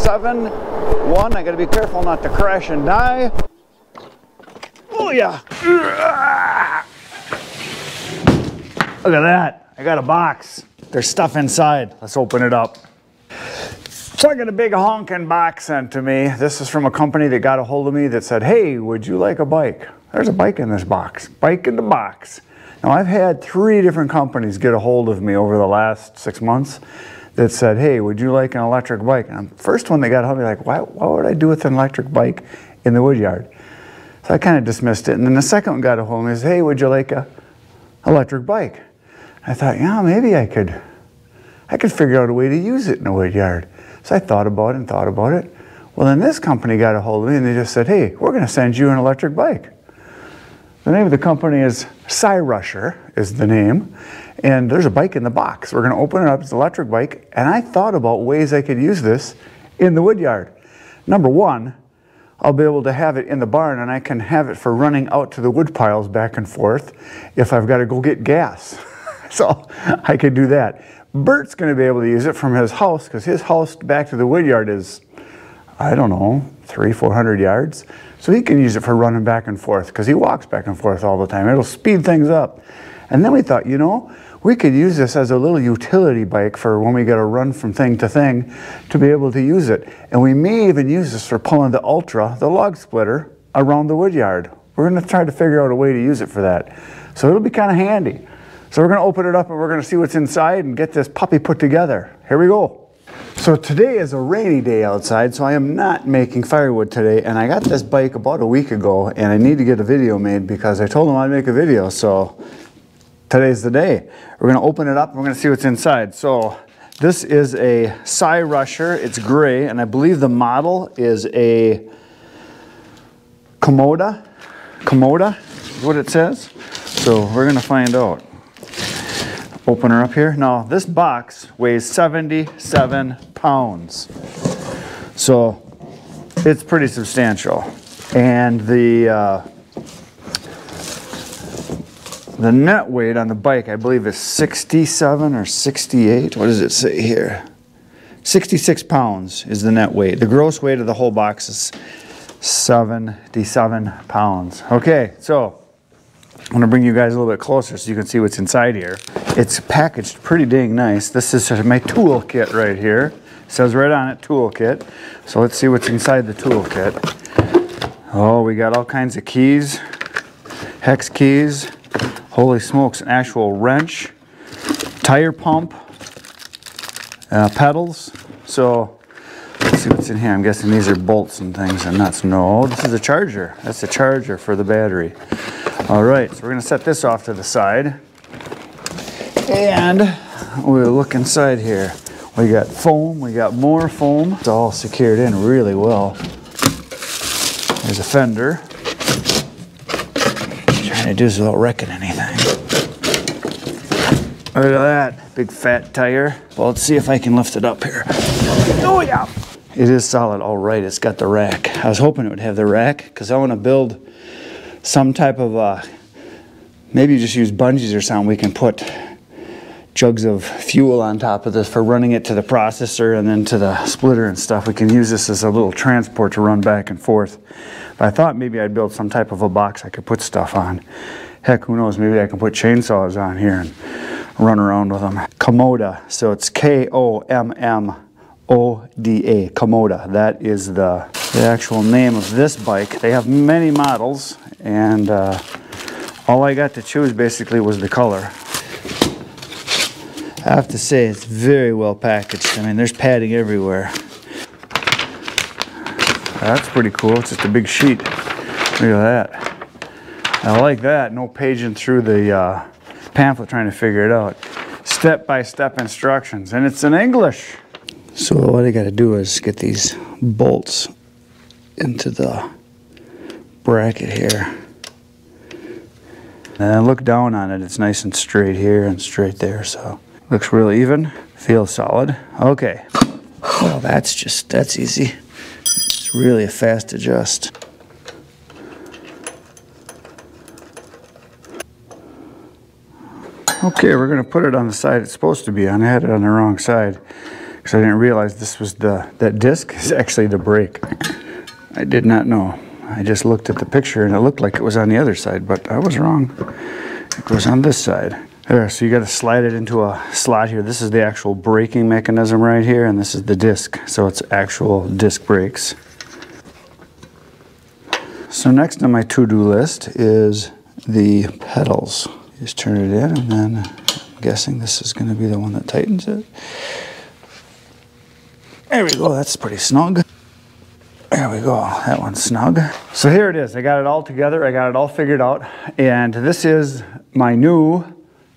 7-1. I gotta be careful not to crash and die. Oh yeah. Look at that. I got a box. There's stuff inside. Let's open it up. So I got a big honking box sent to me. This is from a company that got a hold of me that said, hey, would you like a bike? There's a bike in this box. Bike in the box. Now I've had 3 different companies get a hold of me over the last 6 months that said, hey, would you like an electric bike? And the first one they got a hold of me like, why would I do with an electric bike in the woodyard? So I kind of dismissed it. And then the second one got a hold of me and said, hey, would you like a electric bike? I thought, yeah, maybe I could figure out a way to use it in the woodyard. So I thought about it and thought about it. Well, then this company got a hold of me and they just said, hey, we're going to send you an electric bike. The name of the company is Cyrusher is the name. And there's a bike in the box. We're going to open it up. It's an electric bike. And I thought about ways I could use this in the woodyard. Number one, I'll be able to have it in the barn and I can have it for running out to the wood piles back and forth if I've got to go get gas. So I could do that. Bert's going to be able to use it from his house because his house back to the woodyard is, I don't know, 300-400 yards. So he can use it for running back and forth because he walks back and forth all the time. It'll speed things up. And then we thought, you know, we could use this as a little utility bike for when we got to run from thing to thing to be able to use it. And we may even use this for pulling the Ultra, the log splitter, around the woodyard. We're going to try to figure out a way to use it for that. So it'll be kind of handy. So we're going to open it up and we're going to see what's inside and get this puppy put together. Here we go. So today is a rainy day outside, so I am not making firewood today. And I got this bike about a week ago and I need to get a video made because I told them I'd make a video. So today's the day. We're going to open it up and we're going to see what's inside. So this is a Cyrusher. It's gray and I believe the model is a Komoda. Komoda is what it says. So we're going to find out. Open her up here. Now this box weighs 77 pounds. So it's pretty substantial. And the net weight on the bike I believe is 67 or 68. What does it say here? 66 pounds is the net weight. The gross weight of the whole box is 77 pounds. Okay, so I'm going to bring you guys a little bit closer so you can see what's inside here. It's packaged pretty dang nice. This is my tool kit right here. It says right on it, tool kit. So let's see what's inside the tool kit. Oh, we got all kinds of keys, hex keys. Holy smokes, an actual wrench, tire pump, pedals. So let's see what's in here. I'm guessing these are bolts and things and nuts. No, this is a charger. That's the charger for the battery. All right, so we're going to set this off to the side. And we'll look inside here. We got foam, we got more foam. It's all secured in really well. There's a fender. Trying to do this without wrecking anything. Look at that, big fat tire. Well, let's see if I can lift it up here. Oh yeah! It is solid, all right, it's got the rack. I was hoping it would have the rack because I want to build some type of, maybe just use bungees or something. We can put jugs of fuel on top of this for running it to the processor and then to the splitter and stuff. We can use this as a little transport to run back and forth. But I thought maybe I'd build some type of a box I could put stuff on. Heck, who knows, maybe I can put chainsaws on here and run around with them. Komoda, so it's K-O-M-M-O-D-A, Komoda. That is the actual name of this bike. They have many models, and all I got to choose basically was the color. I have to say it's very well packaged. I mean, there's padding everywhere. That's pretty cool. It's just a big sheet. Look at that. I like that. No paging through the pamphlet trying to figure it out. Step-by-step instructions, and it's in English. So what I got to do is get these bolts into the bracket here. And then look down on it. It's nice and straight here and straight there, so looks real even. Feels solid. Okay. Well, that's easy. It's really a fast adjust. Okay, we're going to put it on the side it's supposed to be on. I had it on the wrong side because I didn't realize this was that disc is actually the brake. I did not know. I just looked at the picture and it looked like it was on the other side, but I was wrong. It goes on this side. There, so you got to slide it into a slot here. This is the actual braking mechanism right here, and this is the disc. So it's actual disc brakes. So next on my to-do list is the pedals. Just turn it in, and then I'm guessing this is going to be the one that tightens it. There we go, that's pretty snug. There we go, that one's snug. So here it is, I got it all together, I got it all figured out, and this is my new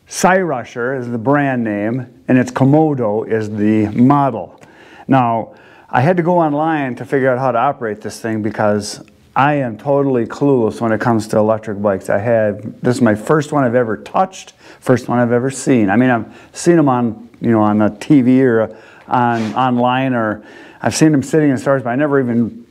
Cyrusher is the brand name, and it's Komodo is the model. Now, I had to go online to figure out how to operate this thing because I am totally clueless when it comes to electric bikes. This is my first one I've ever touched, first one I've ever seen. I mean, I've seen them on, on the TV or online, or I've seen them sitting in stores, but I never even,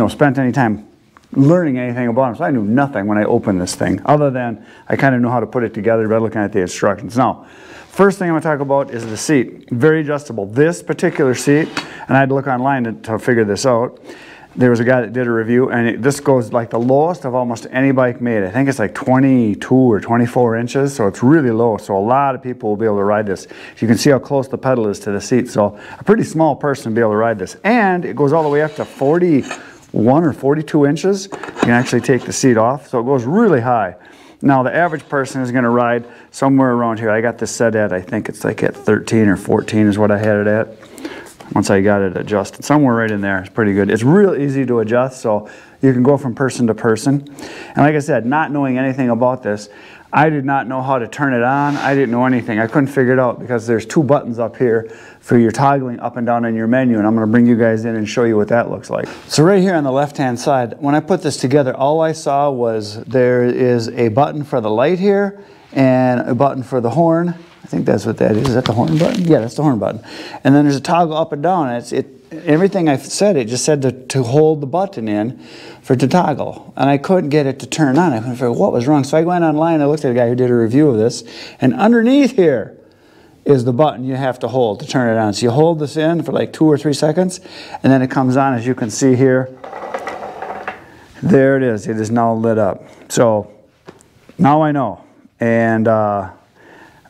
spent any time learning anything about them. So I knew nothing when I opened this thing, other than I kind of knew how to put it together by looking at the instructions. Now, first thing I'm going to talk about is the seat. Very adjustable. This particular seat, and I had to look online to figure this out. There was a guy that did a review, and this goes like the lowest of almost any bike made. I think it's like 22 or 24 inches, so it's really low. So a lot of people will be able to ride this. You can see how close the pedal is to the seat. So a pretty small person will be able to ride this. And it goes all the way up to 41 or 42 inches. You can actually take the seat off, so it goes really high. Now the average person is going to ride somewhere around here. I got this set at, I think it's like at 13 or 14 is what I had it at. Once I got it adjusted, somewhere right in there. It's pretty good. It's real easy to adjust, so you can go from person to person. And like I said, not knowing anything about this, I did not know how to turn it on. I didn't know anything. I couldn't figure it out because there's two buttons up here for your toggling up and down in your menu, and I'm going to bring you guys in and show you what that looks like. So right here on the left-hand side, when I put this together, all I saw was there is a button for the light here and a button for the horn. I think that's what that is. Is that the horn button? Yeah, that's the horn button. And then there's a toggle up and down. Everything I said, it just said to hold the button in for to toggle. And I couldn't get it to turn on. I couldn't figure out what was wrong. So I went online, I looked at a guy who did a review of this, and underneath here is the button you have to hold to turn it on. So you hold this in for like 2 or 3 seconds, and then it comes on, as you can see here. There it is. It is now lit up. So now I know. And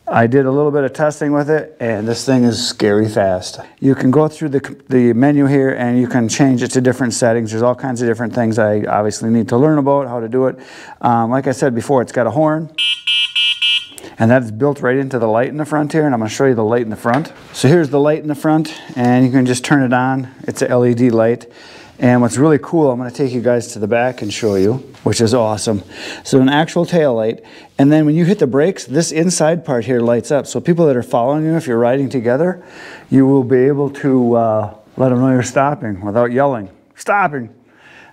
I did a little bit of testing with it, and this thing is scary fast. You can go through the menu here, and you can change it to different settings. There's all kinds of different things I obviously need to learn about, how to do it. Like I said before, it's got a horn, and that is built right into the light in the front here, and I'm going to show you the light in the front. So here's the light in the front, and you can just turn it on. It's a LED light. And what's really cool, I'm going to take you guys to the back and show you, which is awesome. So an actual tail light, and then when you hit the brakes, this inside part here lights up. So people that are following you, if you're riding together, you will be able to let them know you're stopping without yelling, stopping.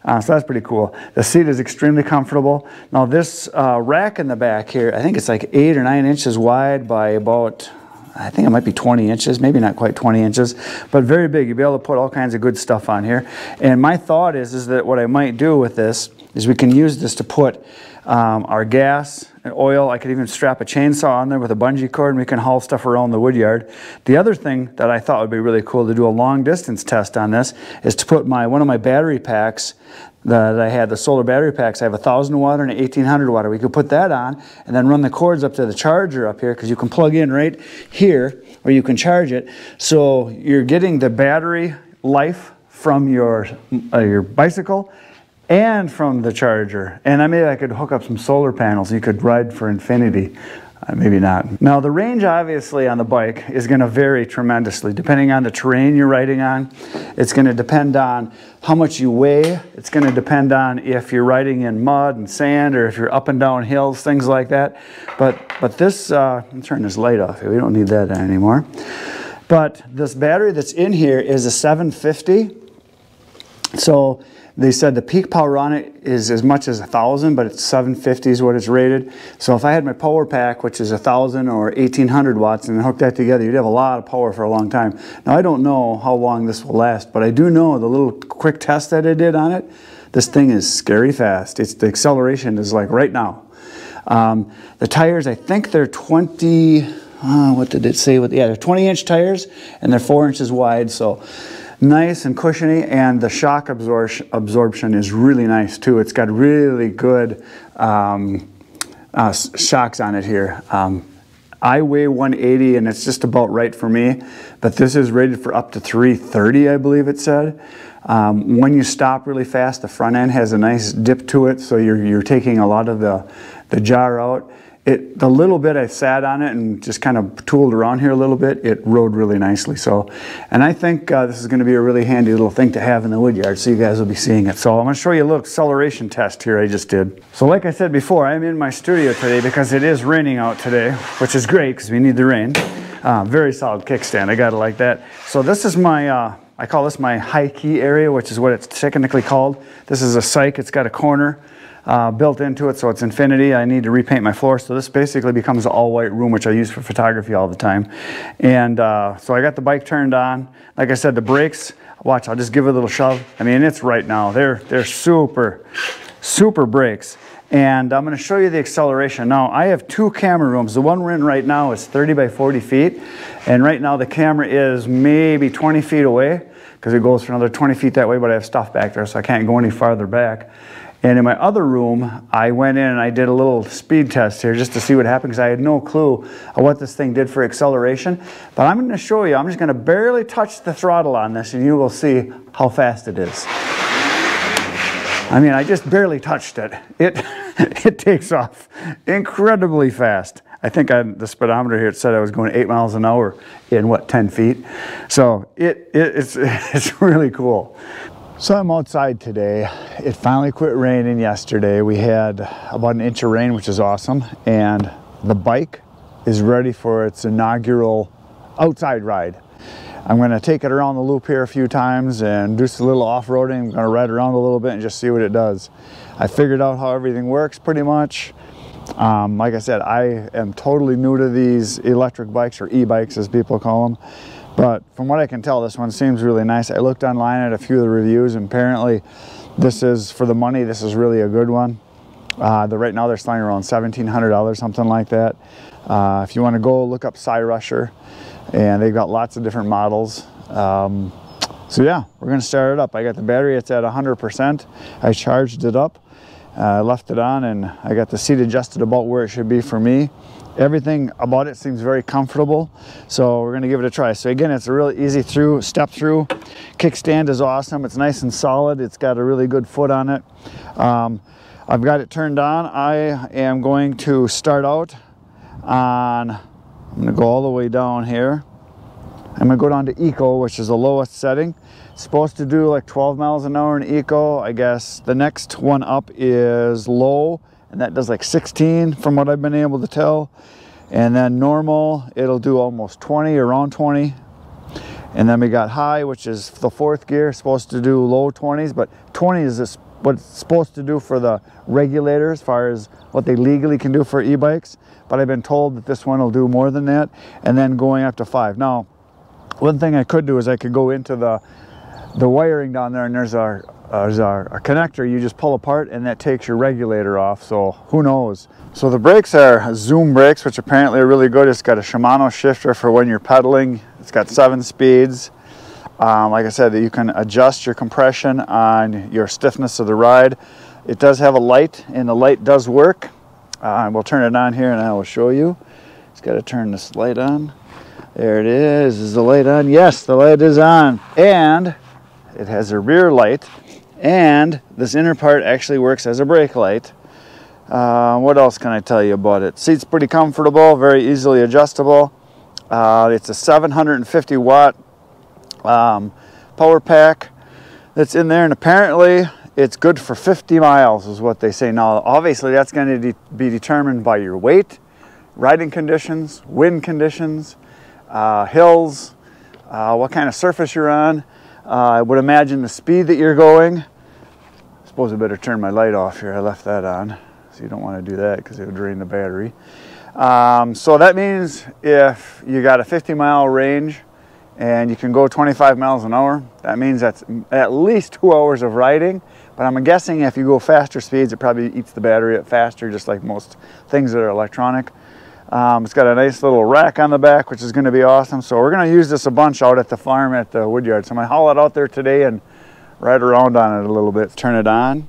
So that's pretty cool. The seat is extremely comfortable. Now this rack in the back here, I think it's like 8 or 9 inches wide by about, I think it might be 20 inches, maybe not quite 20 inches, but very big. You'll be able to put all kinds of good stuff on here. And my thought is that what I might do with this is we can use this to put our gas and oil. I could even strap a chainsaw on there with a bungee cord, and we can haul stuff around the wood yard. The other thing that I thought would be really cool to do a long distance test on this is to put one of my battery packs that I had, the solar battery packs. I have a 1,000 watt and an 1,800 watt. We could put that on and then run the cords up to the charger up here, because you can plug in right here where you can charge it. So you're getting the battery life from your bicycle and from the charger. And maybe I could hook up some solar panels. You could ride for infinity. Maybe not. Now the range obviously on the bike is going to vary tremendously depending on the terrain you're riding on. It's going to depend on how much you weigh. It's going to depend on if you're riding in mud and sand, or if you're up and down hills, things like that. But this, let me turn this light off here. We don't need that anymore. But this battery that's in here is a 750. So they said the peak power on it is as much as 1,000, but it's 750 is what it's rated. So if I had my power pack, which is 1,000 or 1,800 watts, and hook that together, you'd have a lot of power for a long time. Now I don't know how long this will last, but I do know the little quick test that I did on it, this thing is scary fast. The acceleration is like right now. The tires, I think they're 20, what did it say? Yeah, they're 20-inch tires, and they're 4 inches wide, so nice and cushiony, and the shock absorption is really nice too. It's got really good shocks on it here. I weigh 180 and it's just about right for me, but this is rated for up to 330, I believe it said. When you stop really fast, the front end has a nice dip to it, so you're taking a lot of the jar out. The little bit I sat on it and just kind of tooled around here a little bit, it rode really nicely. So, and I think this is going to be a really handy little thing to have in the wood yard, so you guys will be seeing it. So I'm going to show you a little acceleration test here I just did. So like I said before, I'm in my studio today because it is raining out today, which is great because we need the rain. Very solid kickstand, I got it like that. So this is my, I call this my high key area, which is what it's technically called. This is a cyc, it's got a corner built into it, so it's infinity. I need to repaint my floor, so this basically becomes an all-white room, which I use for photography all the time. And so I got the bike turned on. Like I said, the brakes, watch, I'll just give it a little shove. I mean, it's right now. They're super brakes. And I'm going to show you the acceleration. Now, I have 2 camera rooms. The one we're in right now is 30 by 40 feet. And right now the camera is maybe 20 feet away because it goes for another 20 feet that way, but I have stuff back there, so I can't go any farther back. And in my other room, I went in and I did a little speed test here just to see what happened because I had no clue what this thing did for acceleration. But I'm going to show you, I'm just going to barely touch the throttle on this and you will see how fast it is. I mean, I just barely touched it. It takes off incredibly fast. I think the speedometer here, it said I was going 8 miles an hour in, what, 10 feet? So it's really cool. So I'm outside today. It finally quit raining yesterday. We had about 1 inch of rain, which is awesome. And the bike is ready for its inaugural outside ride. I'm going to take it around the loop here a few times and do some little off-roading. I'm going to ride around a little bit and just see what it does. I figured out how everything works pretty much. Like I said, I am totally new to these electric bikes, or e-bikes as people call them. But from what I can tell, this one seems really nice. I looked online at a few of the reviews, and apparently this is, for the money, this is really a good one. Right now they're selling around $1,700, something like that. If you want to go look up Cyrusher, and they've got lots of different models. So yeah, we're going to start it up. I got the battery, it's at 100%. I charged it up, left it on, and I got the seat adjusted about where it should be for me. Everything about it seems very comfortable, so we're going to give it a try. So again, it's a really easy step through. Kickstand is awesome. It's nice and solid. It's got a really good foot on it. I've got it turned on. I am going to start out on, I'm going to go all the way down here. I'm going to go down to Eco, which is the lowest setting. It's supposed to do like 12 miles an hour in Eco. I guess the next one up is low, and that does like 16 from what I've been able to tell. And then normal, it'll do almost 20, around 20. And then we got high, which is the 4th gear, supposed to do low 20s, but 20 is what it's supposed to do for the regulator as far as what they legally can do for e-bikes. But I've been told that this one will do more than that, and then going up to 5. Now, one thing I could do is I could go into the wiring down there, and there's our connector you just pull apart, and that takes your regulator off, so who knows. So the brakes are Zoom brakes, which apparently are really good. It's got a Shimano shifter for when you're pedaling. It's got 7 speeds. Like I said, you can adjust your compression on your stiffness of the ride. It does have a light, and the light does work. We'll turn it on here and I will show you. It's got to turn this light on. There it is. Is the light on? Yes, the light is on. And it has a rear light, and this inner part actually works as a brake light. What else can I tell you about it? Seat's pretty comfortable, very easily adjustable. It's a 750 watt power pack that's in there, and apparently it's good for 50 miles is what they say. Now obviously that's going to be determined by your weight, riding conditions, wind conditions, hills, what kind of surface you're on. I would imagine the speed that you're going. I suppose I better turn my light off here. I left that on, so you don't want to do that because it would drain the battery. So that means if you got a 50-mile range and you can go 25 miles an hour, that means that's at least 2 hours of riding. But I'm guessing if you go faster speeds, it probably eats the battery up faster, just like most things that are electronic. It's got a nice little rack on the back, which is going to be awesome. So we're going to use this a bunch out at the farm at the woodyard. So I'm going to haul it out there today and ride around on it a little bit. Turn it on,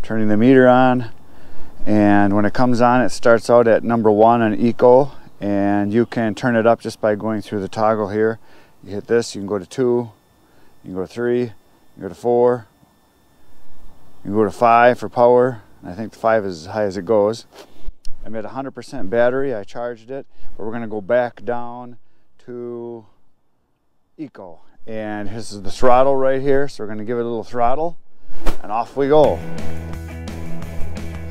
turning the meter on, and when it comes on, it starts out at number 1 on eco, and you can turn it up just by going through the toggle here. You hit this, you can go to 2, you can go to 3, you can go to 4, you can go to 5 for power. I think 5 is as high as it goes. I'm at 100% battery. I charged it, but we're going to go back down to eco. And this is the throttle right here, so we're going to give it a little throttle, and off we go.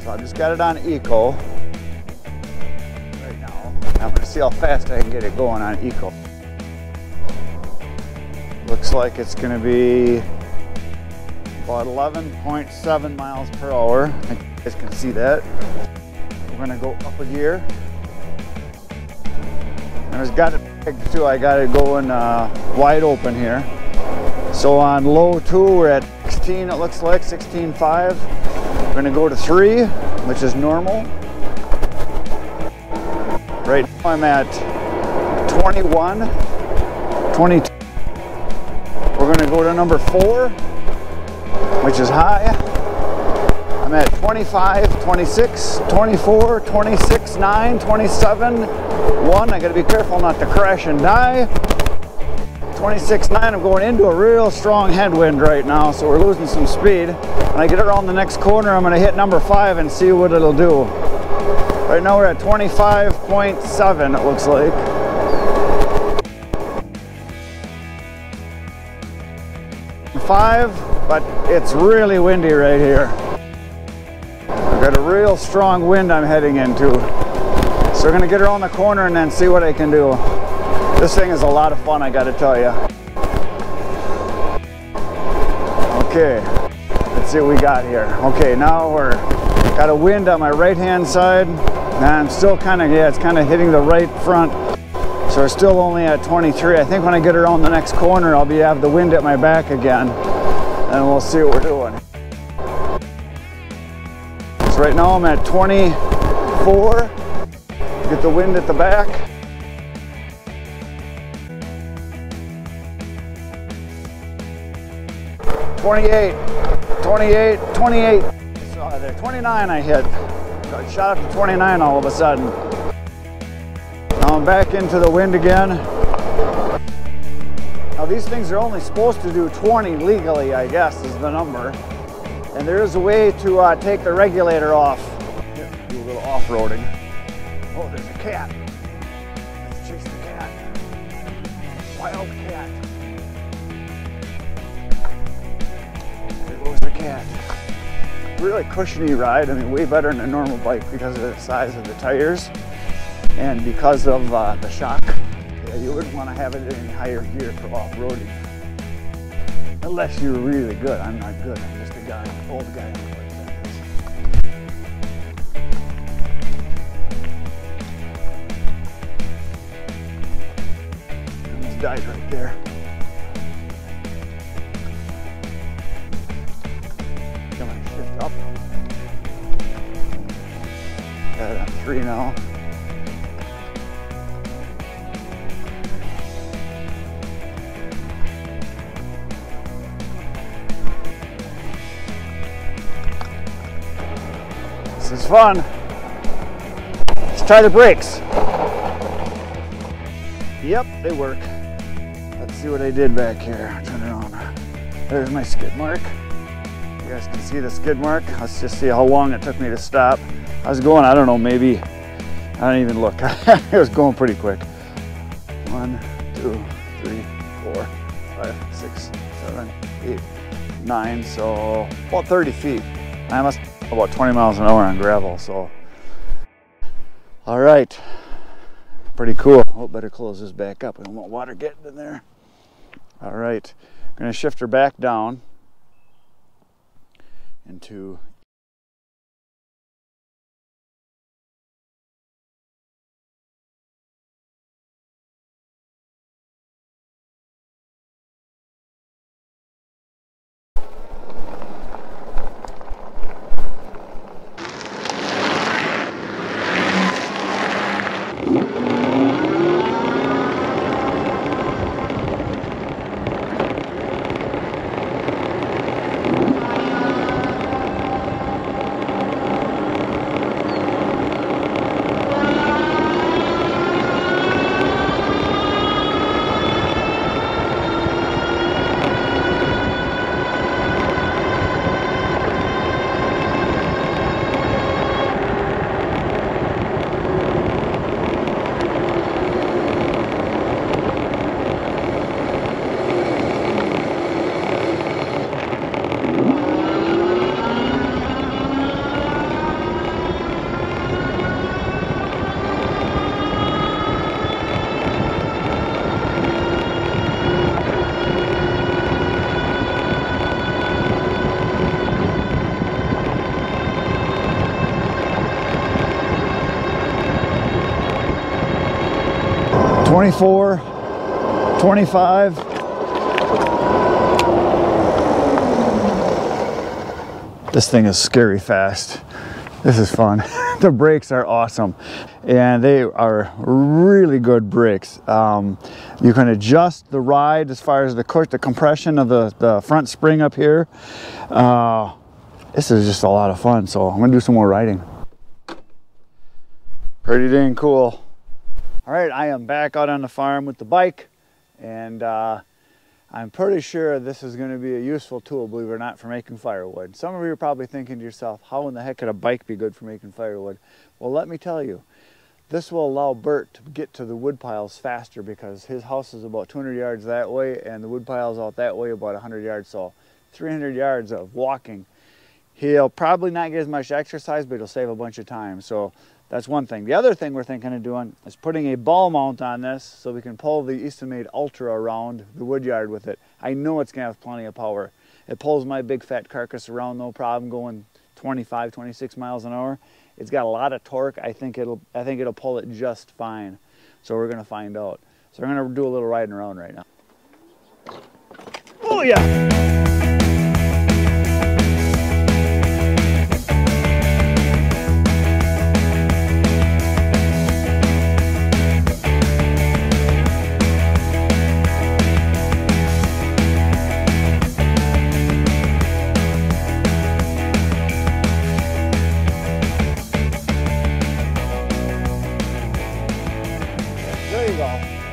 So I just got it on eco right now. I'm going to see how fast I can get it going on eco. Looks like it's going to be about 11.7 miles per hour. I think you guys can see that. We're going to go up a gear. And it's got it big too. I got it going wide open here. So on low 2, we're at 16, it looks like, 16.5. We're going to go to 3, which is normal. Right now I'm at 21, 22. We're going to go to number 4, which is high. I'm at 25, 26, 24, 26, 9, 27, 1. I gotta be careful not to crash and die. 26, 9, I'm going into a real strong headwind right now, so we're losing some speed. When I get around the next corner, I'm gonna hit number 5 and see what it'll do. Right now we're at 25.7, it looks like. But it's really windy right here. I've got a real strong wind I'm heading into. So we're gonna get around the corner and then see what I can do. This thing is a lot of fun, I gotta tell you. Okay, let's see what we got here. Okay, now we're got a wind on my right hand side. And I'm still kind of, it's kind of hitting the right front. So we're still only at 23. I think when I get around the next corner, I'll have the wind at my back again. And we'll see what we're doing. So right now I'm at 24. Get the wind at the back. 28, 28, 28. So there, 29 I hit. Got shot up to 29 all of a sudden. Now I'm back into the wind again. Now these things are only supposed to do 20 legally, I guess, is the number. And there is a way to take the regulator off. Here, do a little off-roading. Oh, there's a cat. Let's chase the cat. Wild cat. There goes the cat. Really cushiony ride. I mean, way better than a normal bike because of the size of the tires and because of the shock. Yeah, you wouldn't want to have it in any higher gear for off-roading. Unless you're really good. I'm not good. I'm just a guy, old guy. Almost died right there. I'm going to shift up. Got it on 3 now. This is fun. Let's try the brakes. Yep, they work. Let's see what I did back here. Turn it on. There's my skid mark. You guys can see the skid mark. Let's just see how long it took me to stop. I was going, I don't know, maybe, I don't even look. It was going pretty quick. 1, 2, 3, 4, 5, 6, 7, 8, 9. So about 30 feet. I must about 20 miles an hour on gravel, so. All right, pretty cool. Oh, better close this back up. We don't want water getting in there. All right, I'm gonna shift her back down into 24, 25. This thing is scary fast. This is fun. The brakes are awesome, and they are really good brakes. You can adjust the ride as far as the compression of the front spring up here. This is just a lot of fun, so I'm gonna do some more riding. Pretty dang cool. All right, I am back out on the farm with the bike, and I'm pretty sure this is going to be a useful tool, believe it or not, for making firewood. Some of you are probably thinking to yourself, how in the heck could a bike be good for making firewood? Well, let me tell you, this will allow Bert to get to the wood piles faster, because his house is about 200 yards that way and the wood piles out that way about 100 yards, so 300 yards of walking. He'll probably not get as much exercise, but he'll save a bunch of time. So that's one thing. The other thing we're thinking of doing is putting a ball mount on this so we can pull the Easton Made Ultra around the woodyard with it. I know it's going to have plenty of power. It pulls my big fat carcass around no problem, going 25, 26 miles an hour. It's got a lot of torque. I think it'll pull it just fine. So we're going to find out. So we're going to do a little riding around right now. Oh yeah!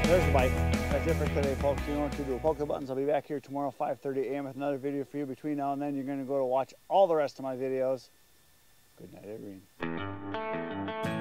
There's the bike. That's it for today, folks. You know what to do. Poke the buttons. I'll be back here tomorrow, 5:30 a.m. with another video for you. Between now and then, you're going to go to watch all the rest of my videos. Good night, everyone.